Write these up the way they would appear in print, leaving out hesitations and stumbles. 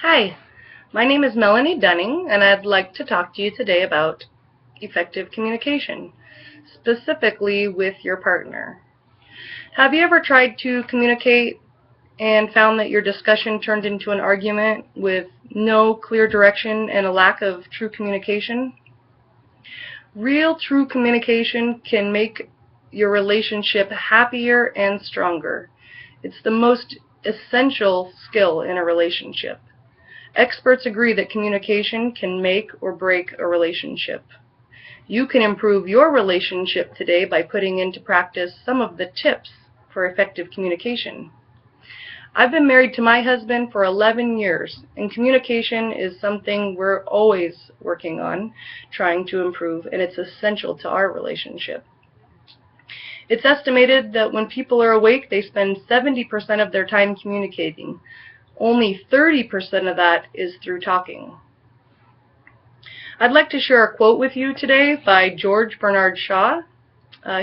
Hi, my name is Melanie Dunning, and I'd like to talk to you today about effective communication, specifically with your partner. Have you ever tried to communicate and found that your discussion turned into an argument with no clear direction and a lack of true communication? Real true communication can make your relationship happier and stronger. It's the most essential skill in a relationship. Experts agree that communication can make or break a relationship. You can improve your relationship today by putting into practice some of the tips for effective communication. I've been married to my husband for 11 years, and communication is something we're always working on, trying to improve, and it's essential to our relationship. It's estimated that when people are awake, they spend 70% of their time communicating. Only 30% of that is through talking. I'd like to share a quote with you today by George Bernard Shaw.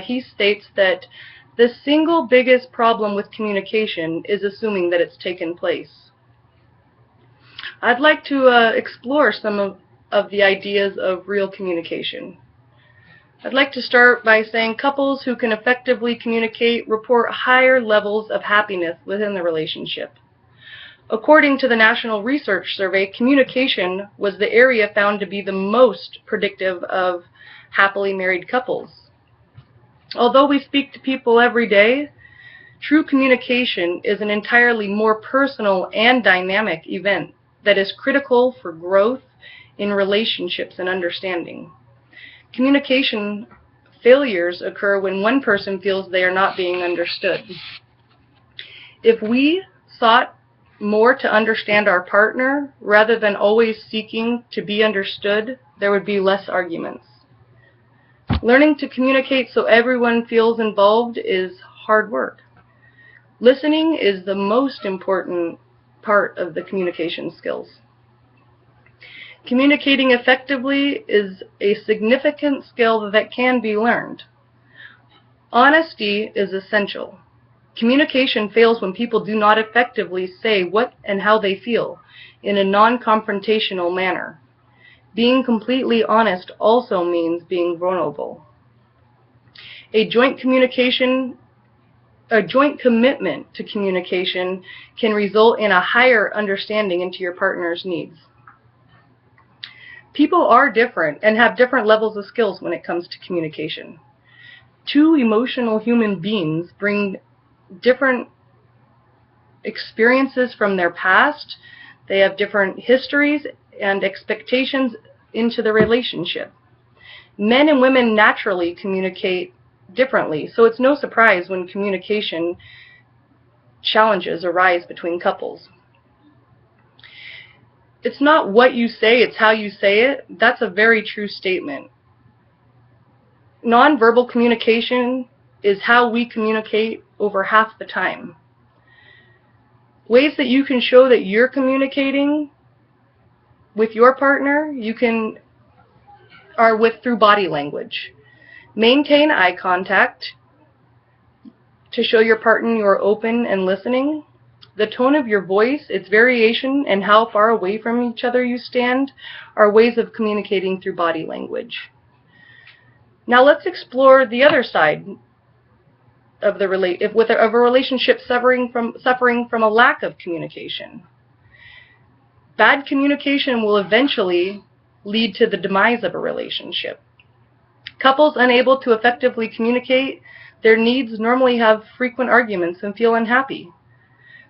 He states that the single biggest problem with communication is assuming that it's taken place. I'd like to explore some of the ideas of real communication. I'd like to start by saying couples who can effectively communicate report higher levels of happiness within the relationship. According to the National Research Survey, communication was the area found to be the most predictive of happily married couples. Although we speak to people every day, true communication is an entirely more personal and dynamic event that is critical for growth in relationships and understanding. Communication failures occur when one person feels they are not being understood. If we sought more to understand our partner rather than always seeking to be understood, there would be less arguments. Learning to communicate so everyone feels involved is hard work. Listening is the most important part of the communication skills. Communicating effectively is a significant skill that can be learned. Honesty is essential. Communication fails when people do not effectively say what and how they feel in a non-confrontational manner. Being completely honest also means being vulnerable. A joint commitment to communication can result in a higher understanding into your partner's needs. People are different and have different levels of skills when it comes to communication. Two emotional human beings bring different experiences from their past. They have different histories and expectations into the relationship. Men and women naturally communicate differently, so it's no surprise when communication challenges arise between couples. It's not what you say, it's how you say it. That's a very true statement. Nonverbal communication is how we communicate over half the time. Ways that you can show that you're communicating with your partner, through body language. Maintain eye contact to show your partner you're open and listening. The tone of your voice, its variation, and how far away from each other you stand are ways of communicating through body language. Now let's explore the other side of a relationship suffering from a lack of communication. Bad communication will eventually lead to the demise of a relationship. Couples unable to effectively communicate their needs normally have frequent arguments and feel unhappy.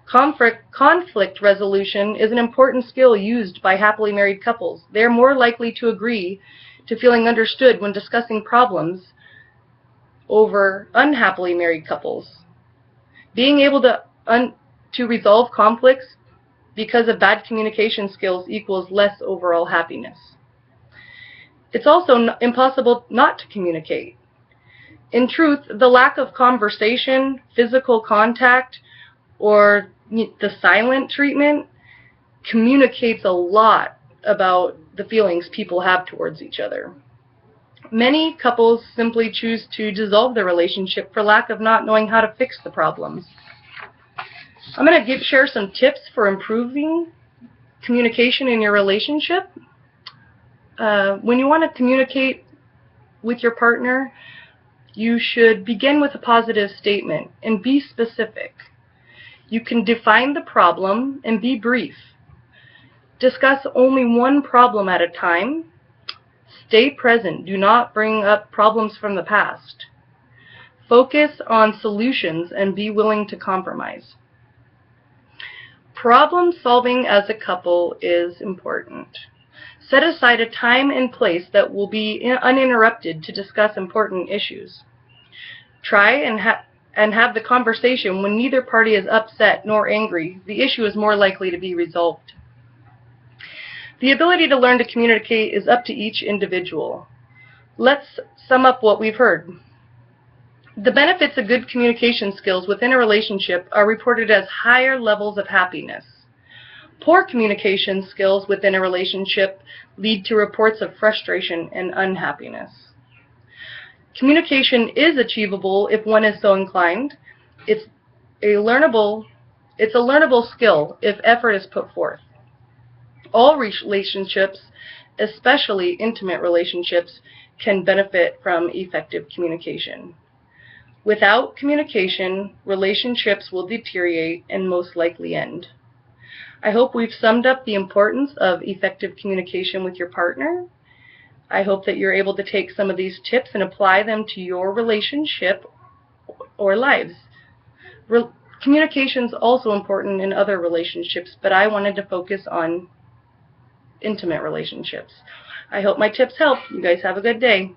Conflict resolution is an important skill used by happily married couples. They are more likely to agree to feeling understood when discussing problems over unhappily married couples. Being able to resolve conflicts because of bad communication skills equals less overall happiness. It's also impossible not to communicate. In truth, the lack of conversation, physical contact, or the silent treatment communicates a lot about the feelings people have towards each other. Many couples simply choose to dissolve their relationship for lack of not knowing how to fix the problems. I'm going to share some tips for improving communication in your relationship. When you want to communicate with your partner, you should begin with a positive statement and be specific. You can define the problem and be brief. Discuss only one problem at a time. Stay present. Do not bring up problems from the past. Focus on solutions and be willing to compromise. Problem solving as a couple is important. Set aside a time and place that will be uninterrupted to discuss important issues. Try and have the conversation when neither party is upset nor angry. The issue is more likely to be resolved. The ability to learn to communicate is up to each individual. Let's sum up what we've heard. The benefits of good communication skills within a relationship are reported as higher levels of happiness. Poor communication skills within a relationship lead to reports of frustration and unhappiness. Communication is achievable if one is so inclined. It's a learnable skill if effort is put forth. All relationships, especially intimate relationships, can benefit from effective communication. Without communication, relationships will deteriorate and most likely end. I hope we've summed up the importance of effective communication with your partner. I hope that you're able to take some of these tips and apply them to your relationship or lives. Communication is also important in other relationships, but I wanted to focus on intimate relationships. I hope my tips help. You guys have a good day.